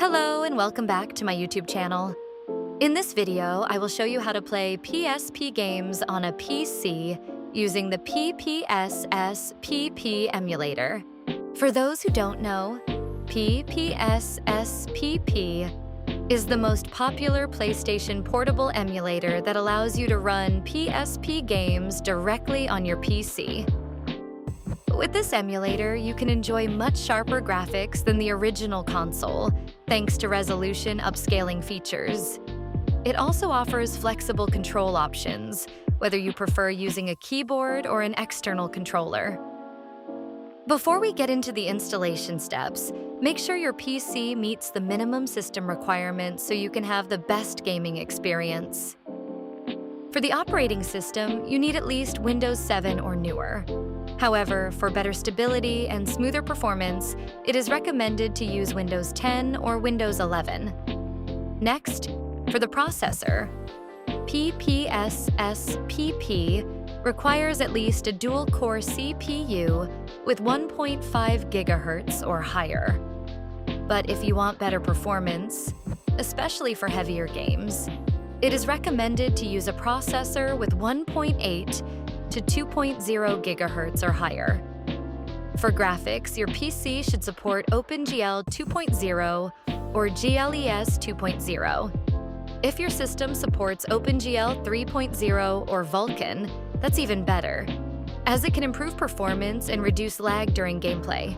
Hello and welcome back to my YouTube channel. In this video, I will show you how to play PSP games on a PC using the PPSSPP Emulator. For those who don't know, PPSSPP is the most popular PlayStation portable emulator that allows you to run PSP games directly on your PC. With this emulator, you can enjoy much sharper graphics than the original console, thanks to resolution upscaling features. It also offers flexible control options, whether you prefer using a keyboard or an external controller. Before we get into the installation steps, make sure your PC meets the minimum system requirements so you can have the best gaming experience. For the operating system, you need at least Windows 7 or newer. However, for better stability and smoother performance, it is recommended to use Windows 10 or Windows 11. Next, for the processor, PPSSPP requires at least a dual-core CPU with 1.5 GHz or higher. But if you want better performance, especially for heavier games, it is recommended to use a processor with 1.8 to 2.0 GHz or higher. For graphics, your PC should support OpenGL 2.0 or GLES 2.0. If your system supports OpenGL 3.0 or Vulkan, that's even better, as it can improve performance and reduce lag during gameplay.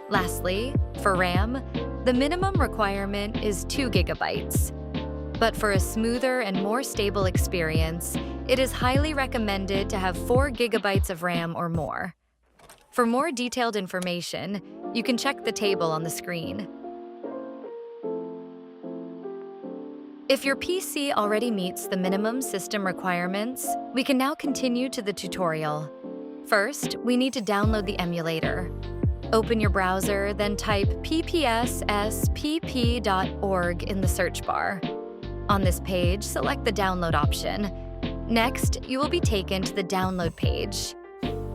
Lastly, for RAM, the minimum requirement is 2 GB. But for a smoother and more stable experience, it is highly recommended to have 4 GB of RAM or more. For more detailed information, you can check the table on the screen. If your PC already meets the minimum system requirements, we can now continue to the tutorial. First, we need to download the emulator. Open your browser, then type ppsSPP.org in the search bar. On this page, select the download option. Next, you will be taken to the download page.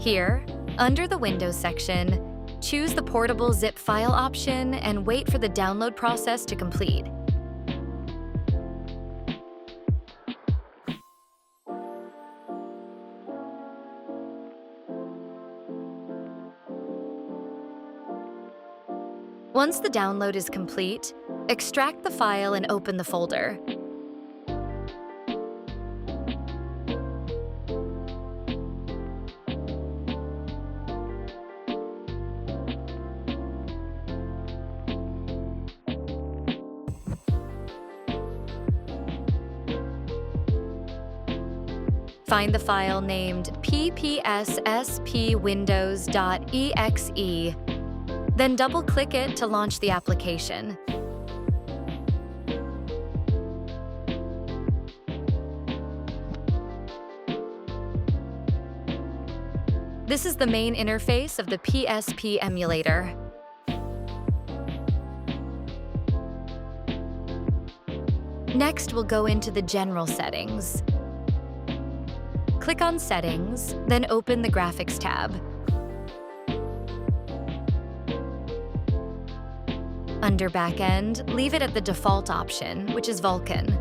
Here, under the Windows section, choose the portable zip file option and wait for the download process to complete. Once the download is complete, extract the file and open the folder. Find the file named ppsspwindows.exe. Then double-click it to launch the application. This is the main interface of the PSP emulator. Next, we'll go into the General settings. Click on Settings, then open the Graphics tab. Under Backend, leave it at the default option, which is Vulkan.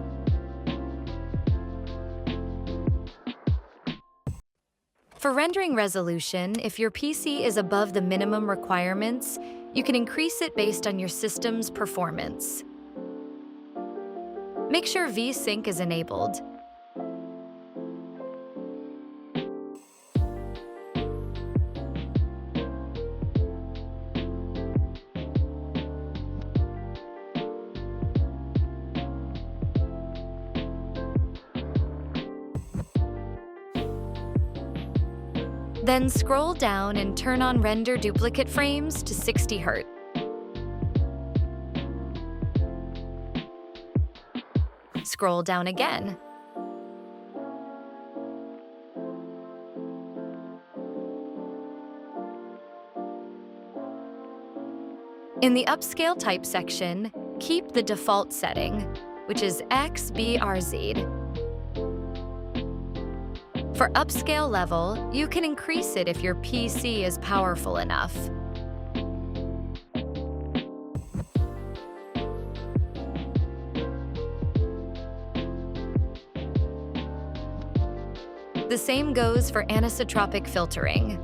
For rendering resolution, if your PC is above the minimum requirements, you can increase it based on your system's performance. Make sure VSync is enabled. Then scroll down and turn on Render Duplicate Frames to 60 Hz. Scroll down again. In the Upscale Type section, keep the default setting, which is XBRZ. For upscale level, you can increase it if your PC is powerful enough. The same goes for anisotropic filtering.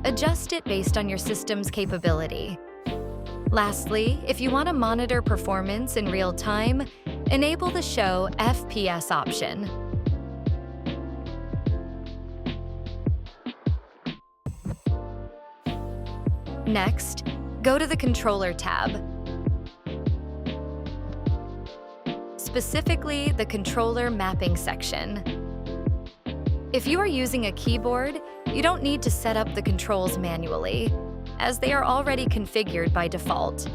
Adjust it based on your system's capability. Lastly, if you want to monitor performance in real time, enable the Show FPS option. Next, go to the Controller tab. Specifically, the Controller Mapping section. If you are using a keyboard, you don't need to set up the controls manually, as they are already configured by default.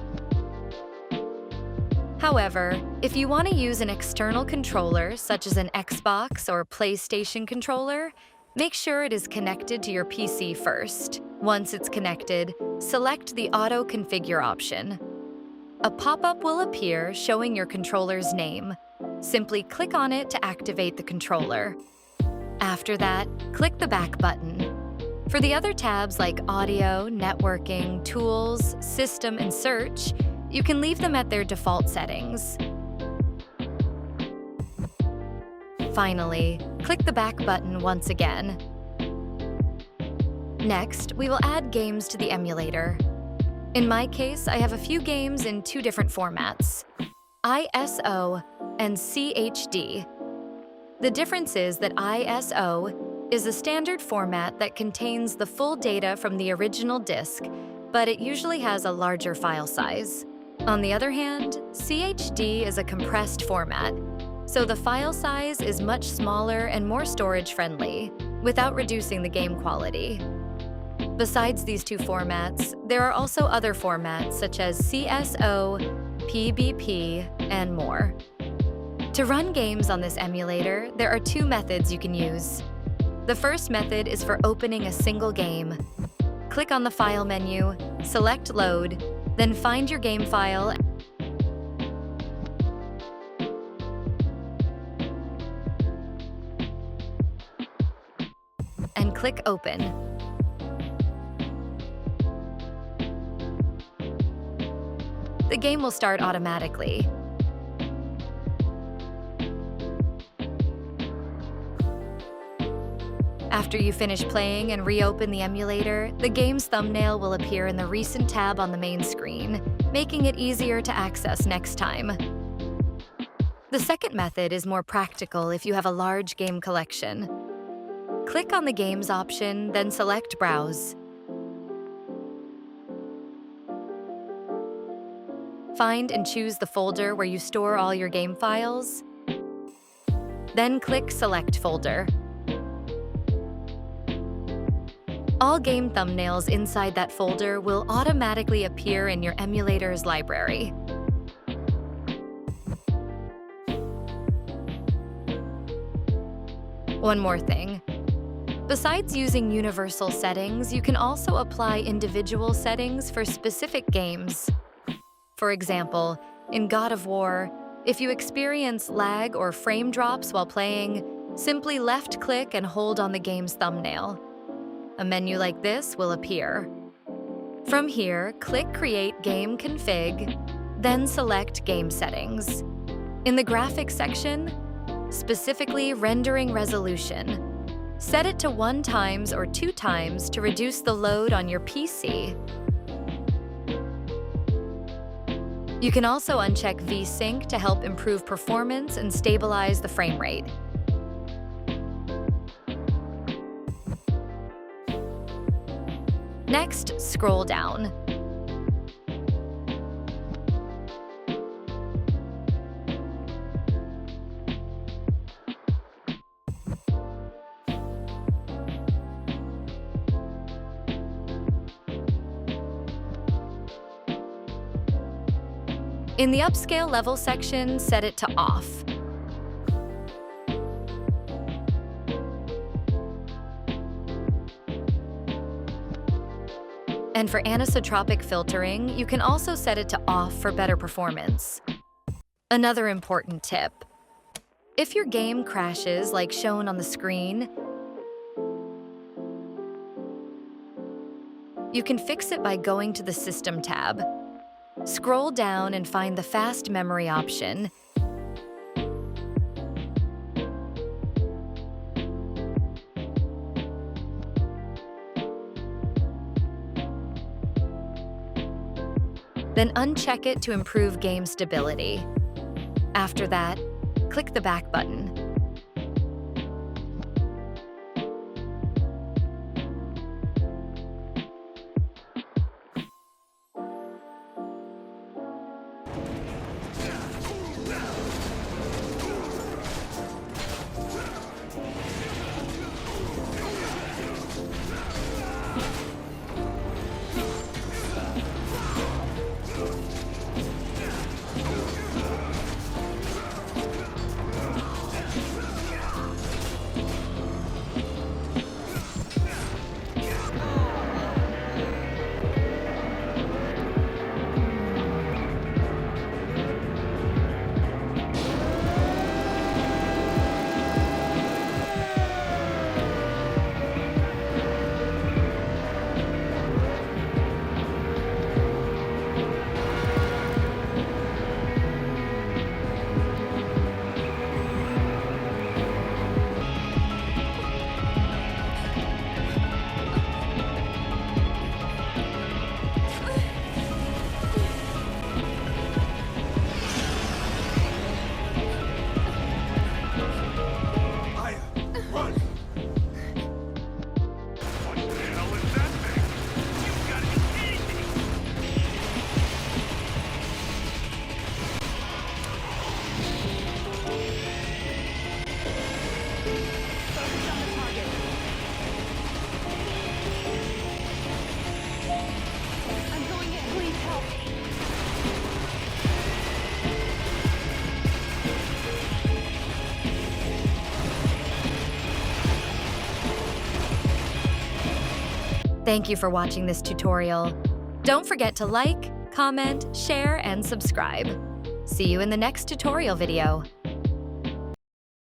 However, if you want to use an external controller, such as an Xbox or PlayStation controller, make sure it is connected to your PC first. Once it's connected, select the Auto Configure option. A pop-up will appear showing your controller's name. Simply click on it to activate the controller. After that, click the back button. For the other tabs like Audio, Networking, Tools, System, and Search, you can leave them at their default settings. Finally, click the back button once again. Next, we will add games to the emulator. In my case, I have a few games in two different formats, ISO and CHD. The difference is that ISO is a standard format that contains the full data from the original disk, but it usually has a larger file size. On the other hand, CHD is a compressed format, so the file size is much smaller and more storage-friendly, without reducing the game quality. Besides these two formats, there are also other formats such as CSO, PBP, and more. To run games on this emulator, there are two methods you can use. The first method is for opening a single game. Click on the File menu, select Load, then find your game file and click Open. The game will start automatically. After you finish playing and reopen the emulator, the game's thumbnail will appear in the Recent tab on the main screen, making it easier to access next time. The second method is more practical if you have a large game collection. Click on the Games option, then select Browse. Find and choose the folder where you store all your game files. Then click Select Folder. All game thumbnails inside that folder will automatically appear in your emulator's library. One more thing. Besides using universal settings, you can also apply individual settings for specific games. For example, in God of War, if you experience lag or frame drops while playing, simply left-click and hold on the game's thumbnail. A menu like this will appear. From here, click Create Game Config, then select Game Settings. In the Graphics section, specifically Rendering Resolution, set it to 1x or 2x to reduce the load on your PC. You can also uncheck VSync to help improve performance and stabilize the frame rate. Next, scroll down. In the Upscale Level section, set it to Off. And for anisotropic filtering, you can also set it to Off for better performance. Another important tip. If your game crashes like shown on the screen, you can fix it by going to the System tab. Scroll down and find the Fast Memory option. then uncheck it to improve game stability. After that, click the back button. Thank you for watching this tutorial. Don't forget to like, comment, share, and subscribe. See you in the next tutorial video.